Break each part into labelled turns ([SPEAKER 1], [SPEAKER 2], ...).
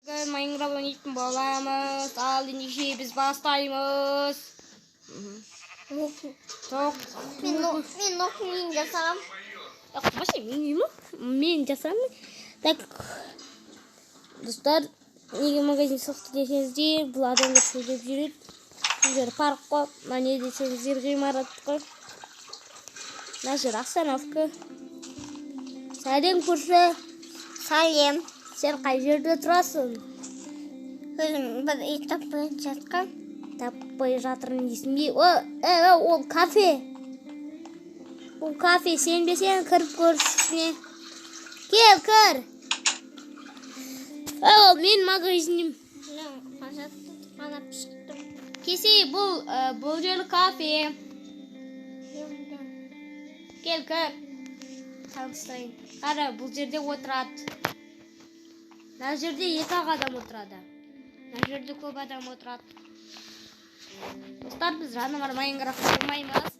[SPEAKER 1] Minecraft oynayıp bağlamız. Al inişi biz bastayımız. Çok.
[SPEAKER 2] Men okuyun жасағам.
[SPEAKER 1] Вообще мен жасаймын. Так, достар, неге магазин соқты десеңіздер, бұл адамдар сөйлеп жүреді. Бұл жер парк қой, не десеңіздер ғимарат қой. Мына жер остановка. Сәлем көрші.
[SPEAKER 2] Сәлем.
[SPEAKER 1] Сен қай жерде тұрасың?
[SPEAKER 2] Өзім бір үй таппай жатқам.
[SPEAKER 1] Таппай жатырмын дейсің бе? Ол кафе. Бұл кафе, сен бе сен кіріп көршісіне? Кел, кір. Ол мен магазинім.
[SPEAKER 2] Қанап шықтым.
[SPEAKER 1] Кесе, бұл жер кафе. Кел, кір. Таныстырайын. Қара, бұл жерде отырады. Мына жерде 2 адам отырады. Мына жерде көп адам отырады. Достар, біз жанымар Майнкрафт ойнамаймыз.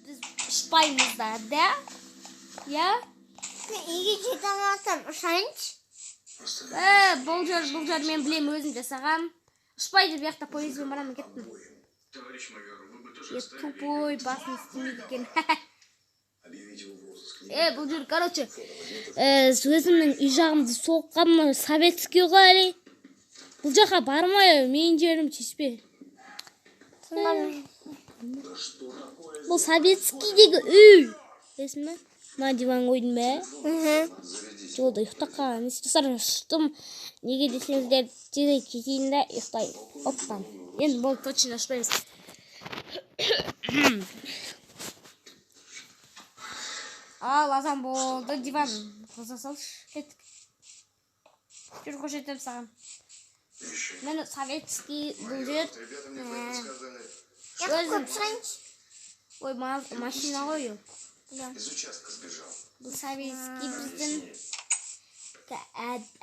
[SPEAKER 1] Біз ұшпаймыз да? Я?
[SPEAKER 2] Мен үйге жете алмасам ұшайыншы.
[SPEAKER 1] Бұл жер мен білем, өзім жасағам. Ұшпайды, бұл жақта пойызбен барамын, кеттім. Тупой, басын істемейді екен. Бұл жер, короче, өзімнің үй жағымды соққанмын, советский ғой. Бұл жаққа бармай, мен жерім чеспе. Бұл советскийдегі үй. Есің бе? Мына диван қойдың бе? Жолда ұйықтап қалған. Достар, ұштым. Неге десеңіздер, тез кетейін де ұйықтайын. Оптан. Енді бұл точно ашпаймыз. Ал, азан болды. Диван қоза салшы. Кеттік. Жүр көшетіп саған. Мен советский бұл жер.
[SPEAKER 2] Көп ұшайыншы.
[SPEAKER 1] Ой, машина қойы.
[SPEAKER 3] Из участка сбежал.
[SPEAKER 1] Бұл советский біздің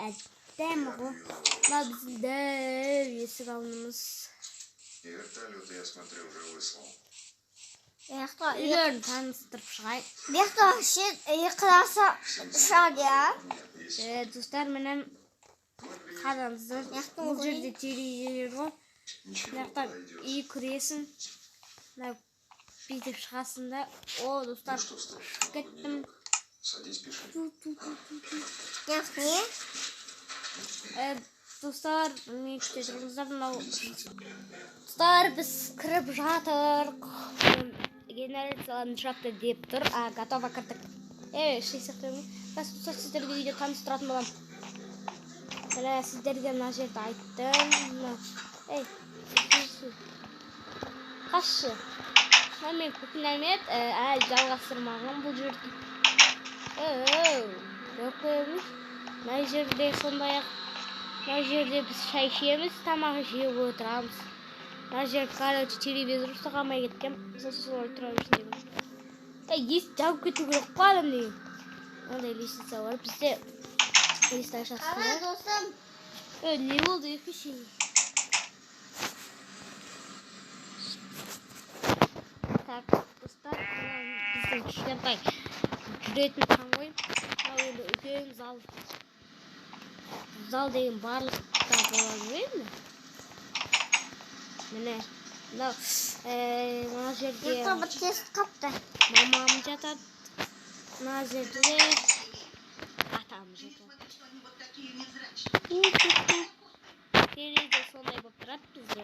[SPEAKER 1] әдем ғой. Мына біздің есік алынымыз.
[SPEAKER 3] И вертолет, я смотрю, уже выслал.
[SPEAKER 1] Үйлерін таныстырып шығайын.
[SPEAKER 2] Бекта ұйқыласа ұшады, я?
[SPEAKER 1] Достар, менен қараңыздар. Бұл жерде терезелер ғой. Мынаяқтан үй күресін. Бүйтіп шығасың да. О, достар, кеттім.
[SPEAKER 3] Садись, пиши.
[SPEAKER 2] Не?
[SPEAKER 1] Достар, мен күте тұрыңыздар. Достар, біз кіріп жатыр. Генерацияларын шапты деп тұр. Готова кірдік. Шесіқтің. Достар, сіздерге үйде таныстыратын болам. Сіздерге мына жерді айттым. Қашы. Мен көкінәмет жалғастырмағым бұл жерді. Жоқ қойымыз. Мына жерде сондай-ақ. Мына жерде біз шай ішеміз, тамақ жеп отырамыз. Мына жер, короче, телевизор ұстағамай кеткен. Солай тұрамыз деймін. Есті жауып кету керек қой адам деген. Ондай лестница бар. Бізде есті ашасың.
[SPEAKER 2] Ана досым.
[SPEAKER 1] Не болды, екінші. Так, достар, біздің кішкентай жүретін там ғой. Енді үлкен зал. Зал деген барлықта болады ғой енді. Міне, мына жерде
[SPEAKER 2] Бекта бір тест қапты.
[SPEAKER 1] мамам жатады. Мына жерде атам жатады. Терезе сондай болып тұрады бізде.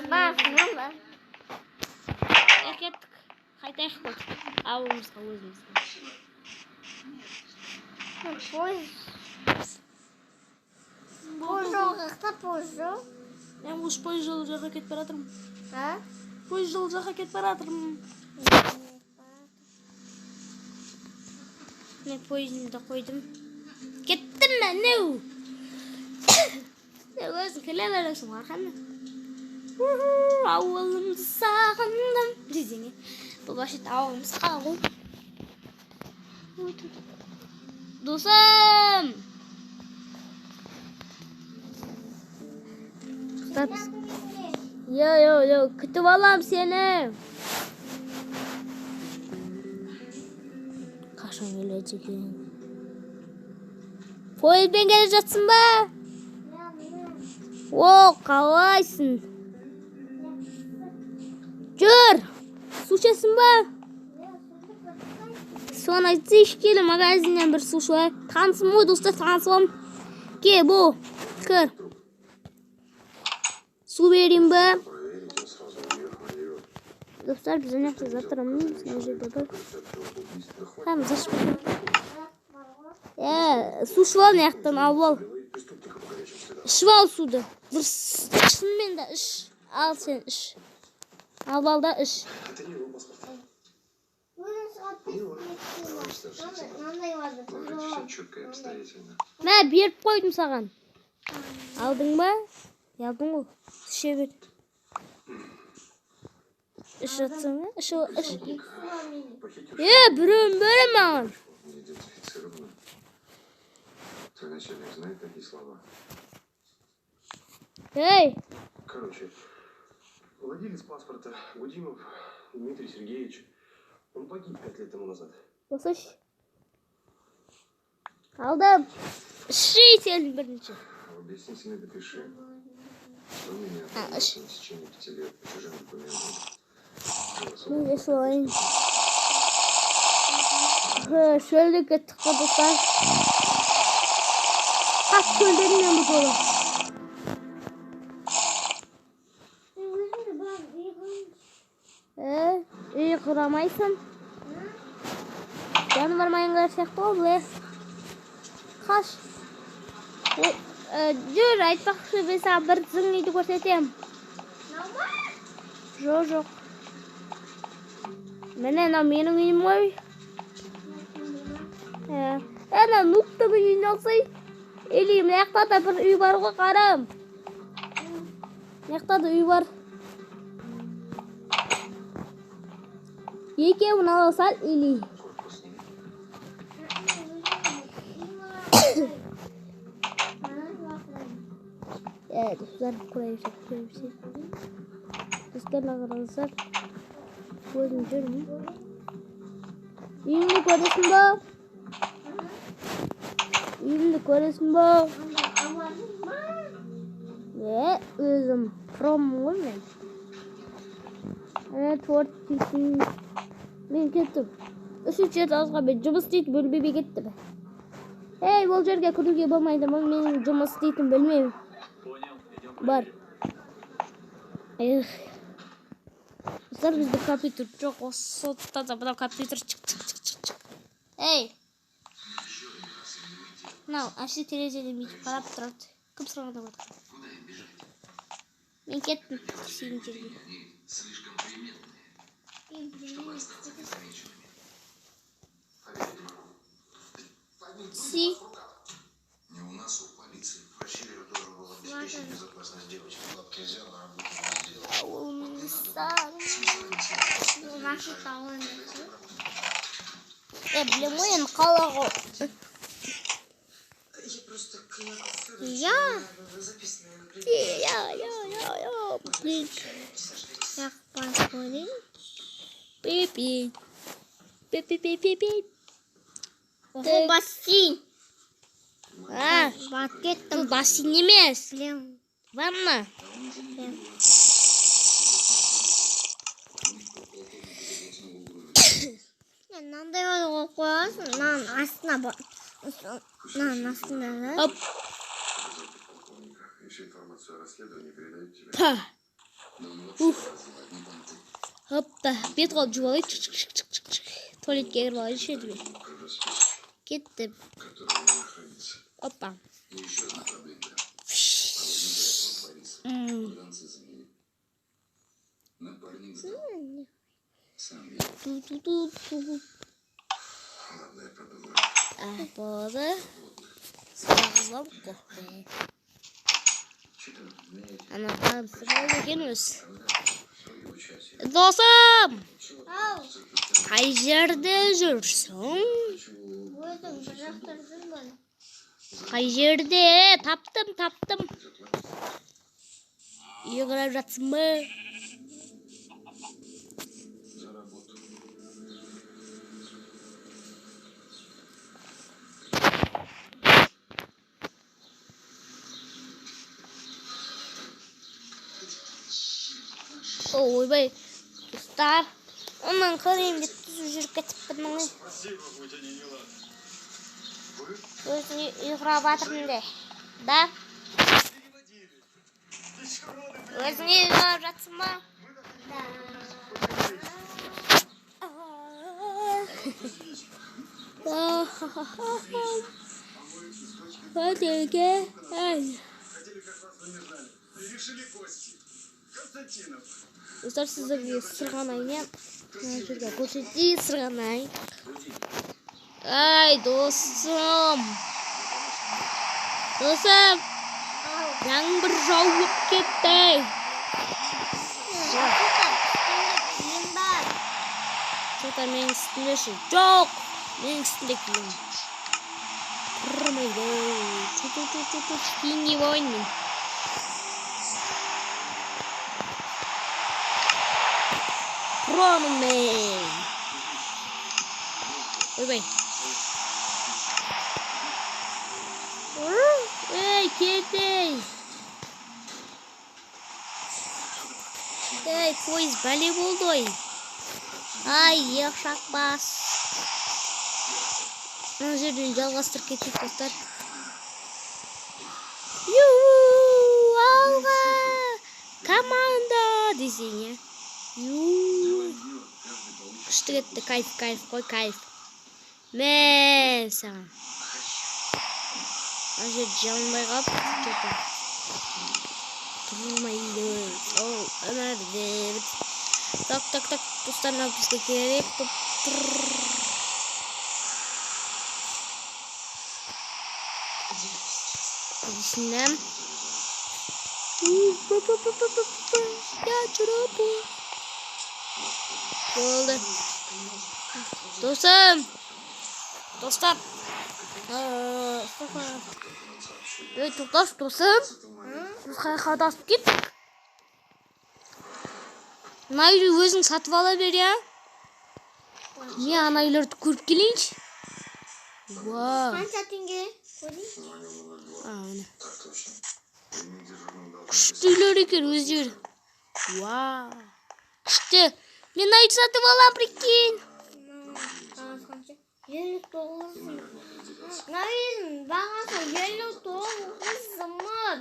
[SPEAKER 2] Бар.
[SPEAKER 1] Кеттік. Қайтайық қойдық. Ауымызға өзімізге.
[SPEAKER 2] Пойыз жоғықта пойыз жоқ.
[SPEAKER 1] Мен ұш пойыз жол жаққа кетіп баратырмын.
[SPEAKER 2] А?
[SPEAKER 1] Пойыз жол жаққа кетіп баратырмын. Мен пойызымды қойдым. Кеттім мен, неу! Өзің келе бересің арқанды. Ауылымды сағындым. Дезеңе. Бұл башет ауылымыз қалу. Досым! Йо, күтіп алам сені. Қашан келеді екен? Poyezben gelip jatsın ba? O, qalaysın? Jür. Su içesin ba? Sonra içki magazinden bir su şu. Tanısın mı dostlar, tanısın. Ke bu. Kır. Su vereyim ba.
[SPEAKER 3] Проверить, я сразу уехал, ее.
[SPEAKER 1] Dostlar bize ne yapacağız? Hatırlamıyor musunuz? Tamam, zaş. Su şval ne yaptın avval?
[SPEAKER 3] Преступника по горячим следам.
[SPEAKER 1] Şval sudu. Bir sıçsın ben de iş. Al sen iş. Avval da iş.
[SPEAKER 3] Это не его паспорт.
[SPEAKER 2] Мындай vardı.
[SPEAKER 3] Положите все четко и обстоятельно.
[SPEAKER 1] Ben berip koydum sağan. Aldın mı? Aldın mı? Şişe ver. İş atsın mı? İş.
[SPEAKER 3] Похитивший
[SPEAKER 1] Bürüm bana.
[SPEAKER 3] неидентифицированно. Твой начальник знает такие слова?
[SPEAKER 1] Hey.
[SPEAKER 3] Короче, владелец паспорта Гудимов Дмитрий Сергеевич, он погиб 5 лет тому назад.
[SPEAKER 1] Basış. Aldım. Şey senin birinci.
[SPEAKER 3] В объяснительной допиши, что меня
[SPEAKER 1] А,
[SPEAKER 3] отправился на течение 5 лет по чужим документам.
[SPEAKER 1] Ne sorayım? Şöyle gittik dostlar. Kaç göndermiyor mu dolu? İyi kıramayısın. Canı varmayın gerçekte ol. Kaç? Jür aytpak mesela bir zıngıydı göstereyim. Yok. Menin benim uyum var. Ana nokta bir yunusay. Elim nekta da bir uy var o karam. Nekta da uy var. Yeke una sal ili. Evet, dostlar buraya çekiyorum bir şey. Dostlar arkadaşlar. Buyurun canım. İyimlik öğresin bu. İyimlik öğresin bu. Ve özüm. From women. Evet, fortune. Ben gittim. Üçüncü azga ben cıbız deyip bölmeye gittim. Hey, Volcer'ge kuruge bulmaydı. Ben cıbız deyip bölmeyeyim. Бар. Dostlar bizde компьютер çok o sotta da bu компьютер çık. Ey. Now, aşı tereyağını bir karab turat. Kim sonra da var. Ben kettim kişinin içeri. Si.
[SPEAKER 3] Не у нас, у полиции. Васильев должен был обеспечить безопасность девочки. Лапки взял, а работу не сделал.
[SPEAKER 1] Блин, калаго.
[SPEAKER 4] Я просто клаку
[SPEAKER 1] Я.
[SPEAKER 4] записанная на
[SPEAKER 1] Я посмотри. Пипи. Пипи.
[SPEAKER 2] Bu basit.
[SPEAKER 1] Bu basit емес.
[SPEAKER 2] Biliyorum.
[SPEAKER 1] Valla.
[SPEAKER 2] Mындай var koyarsın. Lan aslında bak. Lan aslında.
[SPEAKER 1] Hop.
[SPEAKER 3] Полковника. Еще информацию о расследовании передают тебе.
[SPEAKER 1] Pa.
[SPEAKER 3] Но он вообще развивает не понты.
[SPEAKER 1] Hoppa. Bet qolib juvalib çık. Tuvaletga kirib olish şey diyor.
[SPEAKER 3] Расписочку,
[SPEAKER 1] Ketdim.
[SPEAKER 3] которая у меня хранится.
[SPEAKER 1] Hoppa.
[SPEAKER 3] И еще одна проблемка. Проводник Бориса. Танцы заменили. Напарник сдал. Сам видел.
[SPEAKER 1] Tu.
[SPEAKER 3] Ладно, я подумаю.
[SPEAKER 1] Böyle. Sağlam kahve.
[SPEAKER 3] Что-то менять
[SPEAKER 1] Anahtar sırayla gelmiyoruz.
[SPEAKER 3] свою часть.
[SPEAKER 1] Dostum. Hayırda жүрсің?
[SPEAKER 2] Buydum. Bıraktırdın bana.
[SPEAKER 1] Hayırda? Таптым. Үйге жатсың ба?
[SPEAKER 3] За работу.
[SPEAKER 1] ойбай. Достар. Онан қарайым деп түзу жүріп кетіппін ғой. Өзіне ұйғырап жатырмын де. Да? Өзіне ұйғырап жатсың ба? Хатеке. Достар, сіздерге сырғанайын. Жүрге көрсетейін сырғанайын. Ай, досым. Досым. Жаңбыр жауып кетті. Сота менің үстімде ше. Жоқ. Менің үстімде киім. Тұрмайды. Киім не болайын мен. Тұрмын мен. Ойбай. Ей, кетей. Ей, пойыз бәле болды ой. Ай, еқшақ бас. Мына жерден жалғастырып кетейік достар. Алға! Команда! Десең, е. Күшті кетті, кайф, қой, кайф. Мен саған. Мына жерді жалынбай қап, кетті. Тұрмайды. Ол, өмірде. Так, достарына бізге керек. Düşündüm. Ya çorabı. Oldu. Dostum. Dostum. Evet dostum. Қадасып кеттік. Мына үйді өзің сатып ала бер, я. Не, ана үйлерді көріп келейінші.
[SPEAKER 2] Қанша теңге?
[SPEAKER 1] Күшті үйлер екен өздері. Күшті. Мен үйді сатып алам, прикинь.
[SPEAKER 2] 59 мың. Мына бағасы 59 мың.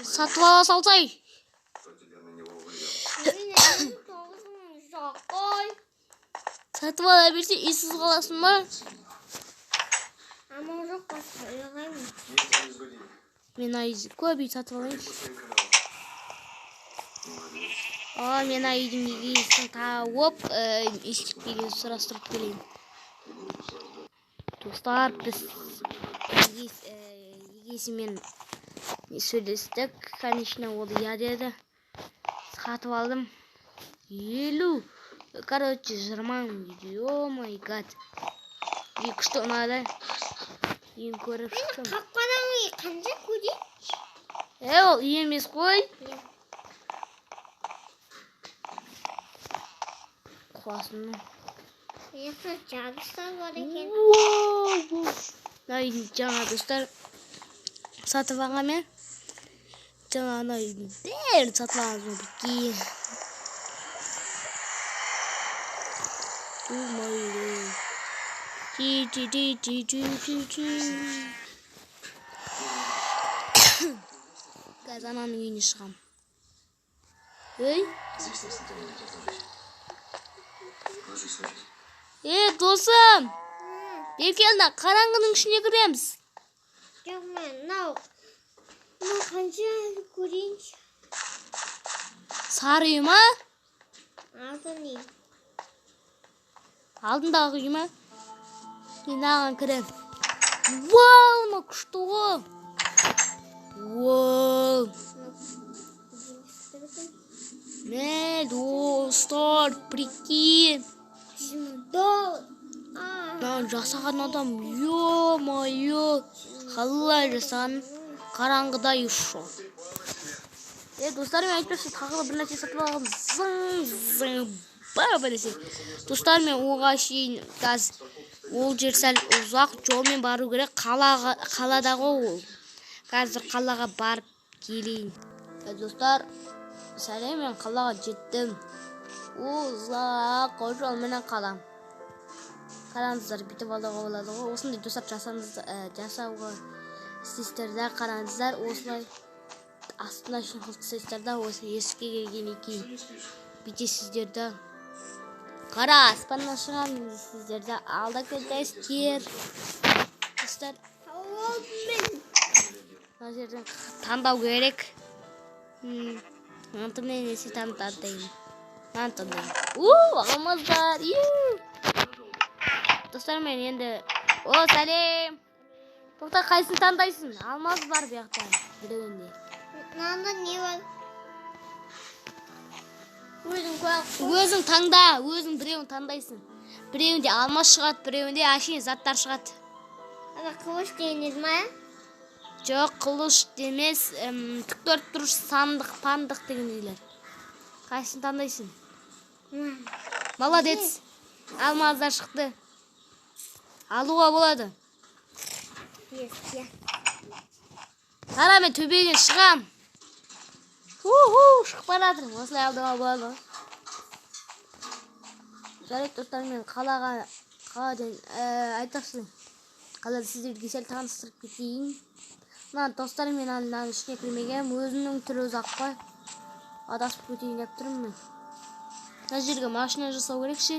[SPEAKER 1] Сатып ала салсай. Сатып ала берсе, үйсіз қаласың ба?
[SPEAKER 2] Амал жоқ, басқа ұйғаймын.
[SPEAKER 1] Мен көп үй сатып алайын. Мен үйдің егесін тауып, естіп сұрастырып келейін. Достар, біз егесімен сөйлестік. Конечно, ол я деді. Сатып алдым. 50. Короче, 20 мың. О май гад. Күшті ұнады. Ең көріп шықтым.
[SPEAKER 2] Қапқадан қанша көде?
[SPEAKER 1] Ол емес қой. Қуасының.
[SPEAKER 2] Яқта жабыстар бар екен.
[SPEAKER 1] Жаңа достар сатып алғанмен. Жаңа үйдің бәрін сатып алғанмен бірге. Қазір ананың үйіне шығам. Ей? Досым! Еркелді, қараңғының ішіне кіреміз.
[SPEAKER 2] Жоқ, мен, мынау қанша көрейінші.
[SPEAKER 1] Сары үй ма?
[SPEAKER 2] Алтын үй.
[SPEAKER 1] Алдындағы үй ма? Мен аған кірем. Вау, мына күшті ғой. Вау. Мә, достар, прикинь. Жасаған адам, ё-моё, қалай жасаған, қараңғыда ұшо. Достар, мен айтпақшы тағы бір нәрсе сатып алғам. Зың, бар нәрсе. Достар, мен оға шейін ол жер сәл ұзақ жолмен бару керек. Қаладағы ол. Қазір қалаға барып келейін. Достар, Сәлем, мен қалаға жеттім. Ұзақ жол менен қалам. Қараңыздар, бүйтіп алуға болады ғой. Осындай достар жасауға істейсіздер да, қараңыздар. Осылай астына шұңқылт істейсіздер да, осы есікке келгеннен кейін бүйтесіздер да. Қара, аспаннан шығамын дейсіздер да. Алда кетесіздер. Достар, мына жерден таңдау керек. Антымнен несі таңдайын. Алмаздар. Достар, мен енді... сәлем. Тоқта, қайсын таңдайсың? Алмаз бар бұяқта. Біреуінде.
[SPEAKER 2] Мынанда не бар?
[SPEAKER 1] Өзің таңда. Өзің біреуін таңдайсың. Біреуінде алмаз шығады, біреуінде әшейін заттар шығады.
[SPEAKER 2] Ана қылыш дейініз ма?
[SPEAKER 1] Жоқ, қылыш демес. Түктөр тұрыш сандық, пандық дегендейлер. Қайсын таңдайсың? Молодец. Алмаздар шықты. Алуға болады. Қара, мен төбеге шығам. Шығып баратырмын. Осылай алдыға болады. Жарайды, достар, мен қалаға айтақсың. Қалада сіздерге сәл таныстырып кетейін. Достар, мен ананың ішіне кірмегем. Өзімнің түрі ұзақ қой. Адасып кетейін деп тұрмын мен. Мына жерге машина жасау керек ше.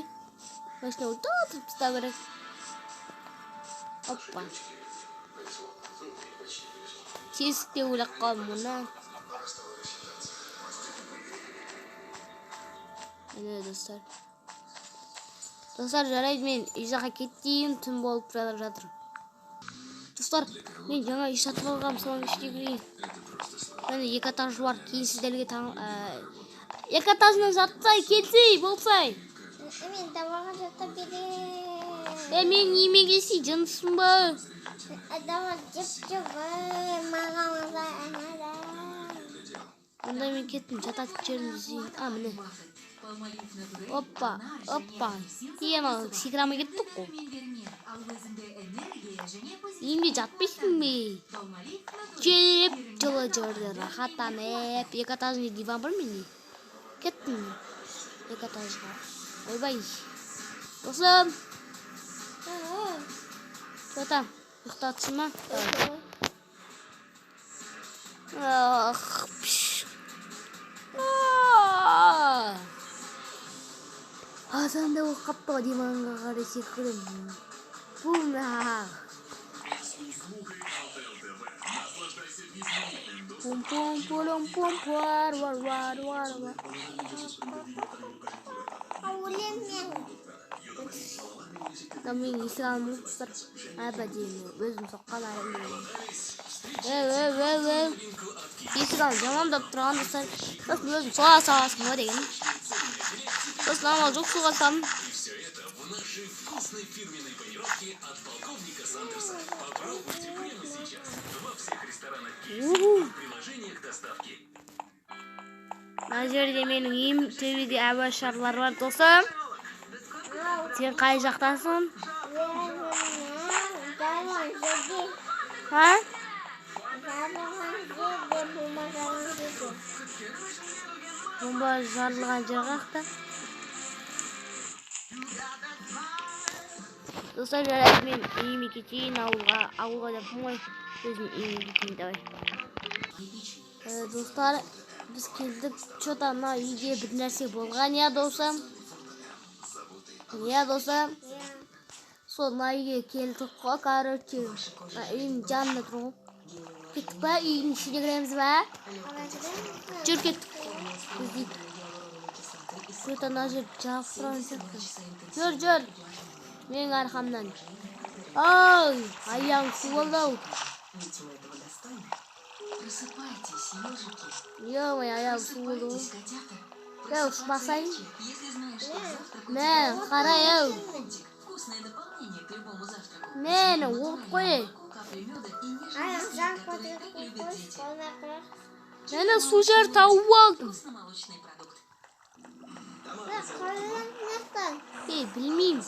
[SPEAKER 1] Машина өлтіріп тастау керек. Оппа. Тесікте ойлап қалдым мұны. Міне достар. Достар, жарайды, мен үй жаққа кетейін. Түн болып жатыр. Достар, мен жаңа үй сатып алғам, соның ішіне кірейін. Міне 2 этажы бар. Кейін сіздерге 2 этажынан жатсай, келсей, болсай.
[SPEAKER 2] Мен табаға жата берем.
[SPEAKER 1] Мен емегесі жынсың ба?
[SPEAKER 2] Адама жеп маған анада.
[SPEAKER 1] Онда мен кеттім, жататын жерімді іздейін. Міне. Оппа. Ема, секірама кеттік қой. Үйінде жатпайсың бе? Жеп, жылы жерде рахаттанып. 2 этажный диван бар менде. Кеттім мен. 2 этажға. Ойбай. Досым. Жотам. Ұйықтатсын ма? Азанда ол қаптыға диванға қарай секірдім. Пум-ақ. Пум-пум-пум-пум-пар. Мен ислам мұқтыр. Әбәдеймін. Өзім соққан айымын. Ислам жамандап тұрған достар. Сосын өзім суға саласың ба деген. Сосын амал жоқ суға салым. Мына жерде менің үйім, төбеде әбашарлар бар достым. Сен қай жақтасың? Бомба жарылған жер қақта. Достар, жарайды, мен үйіме кетейін, ауылға деп қоймай, өзім үйіме кетейін давай. Достар, біз келдік, что-то мына үйде бір нәрсе болған, я достым. Сол мына үйге келдік қой, короче, үйдің жанында тұр ғой. Кеттік па, үйдің ішіне кіреміз ба? Жүр кеттік. Что-то мына жер жағып тұрған сияқты. Жүр. Менің арқамнан. Ой, аяғым су болды-ау. Ё-май, аяғым су болды. Ұшпасайын. Мен, қарай-ау. Мені от қой. Мені су жер тауып алдым. Білмеймін.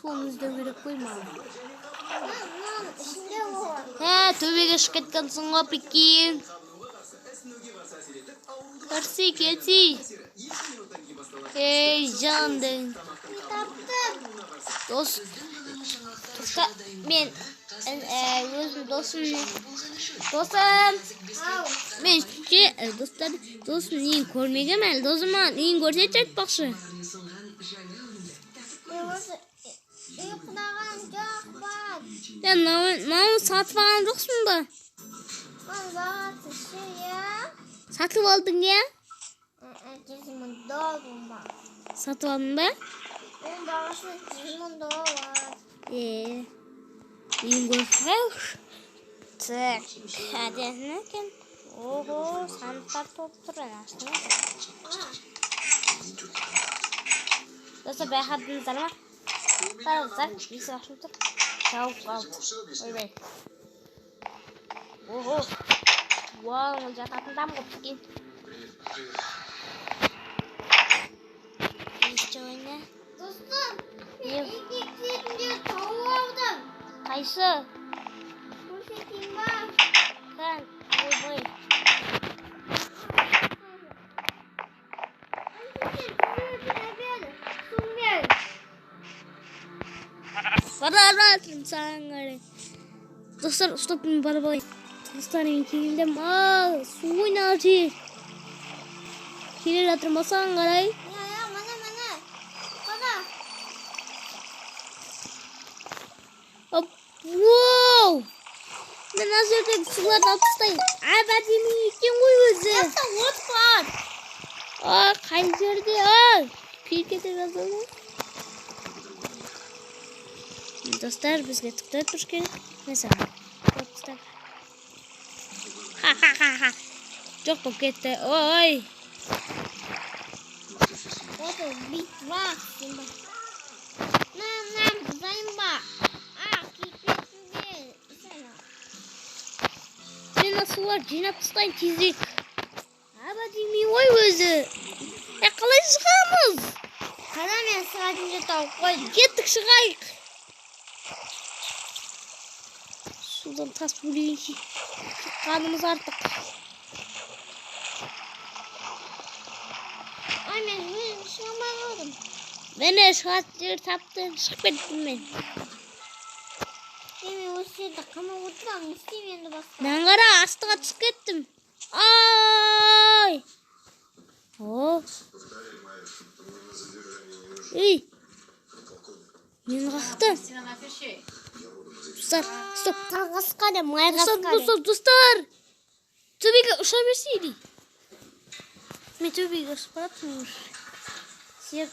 [SPEAKER 1] Соны іздеу керек қой маған. Төбеге шығып кеткенсің ғой, прикинь. Hırsı keçi. Ey candım. Dost. Ben özüm dostum ne? Dostum. Ben dostlar dostum neyin görmeyeceğim el. Dostum neyin görecek bakşı.
[SPEAKER 2] Uykudagan çok var.
[SPEAKER 1] Ya ne satıp alan yoksun da.
[SPEAKER 2] Ben zaten ya.
[SPEAKER 1] Satıp aldın ya.
[SPEAKER 2] Cizmin doğum var.
[SPEAKER 1] Satıp aldın da.
[SPEAKER 2] Benim babasının cizmin doğum var.
[SPEAKER 1] Neyin görüşürüz. Tık. Hadi ne kan? Oho sanatlar topturan aslında. Dostlar ben haddini tanımak. Arkadaşlar bir savaşım tur. Çabuk kaldı. Oy bey. Oho. Wow, olacak altından koptuk. İşte oyna.
[SPEAKER 2] Dostum.
[SPEAKER 1] Niye?
[SPEAKER 2] İlk gittiğimde tavuğu aldım.
[SPEAKER 1] Kayısı.
[SPEAKER 2] Bu sekim var.
[SPEAKER 1] Kan. Oy boy. Vararım sana. Dostlar stopun barabayı. Dostlar inkinde mal su oynatır. Kilir atırmasan garay.
[SPEAKER 2] Ya mana. Bana.
[SPEAKER 1] Hop. Wow. Ben nasıl sular altındayım. Abadimi için uyuzu.
[SPEAKER 2] Nasıl what var?
[SPEAKER 1] Aa kaydırdı. Aa. Pirkete kazanır. Dostlar bizga tıkta turish kerak. Mesela. Dostlar. Ha. Çok bo'lib ketdi. Oy.
[SPEAKER 2] Это битва. Симба. Нам, Займба. Кипетinde.
[SPEAKER 1] Sen sular jinap tustayın tezlik. Abadimi o'zi. Qalay chiqamiz?
[SPEAKER 2] Qara men soatimga topib qo'ydim.
[SPEAKER 1] Ketdik chiqaylik. Sudan tas bo'laylik. Qanimiz ortiq.
[SPEAKER 2] Ay men shomay oldim.
[SPEAKER 1] Mene şahatları taptım. Çıkıp ettim ben.
[SPEAKER 2] Demek o şeyde kama oturan istemiyorum da bak.
[SPEAKER 1] Ben kara astığa çıkıp ettim. Ay. Oh. Ey. Men kalktım. Dostlar. Stop.
[SPEAKER 2] Kırgızkade,
[SPEAKER 1] Dostlar. Tövbege uşağı verseydi. Ben tövbege uşağı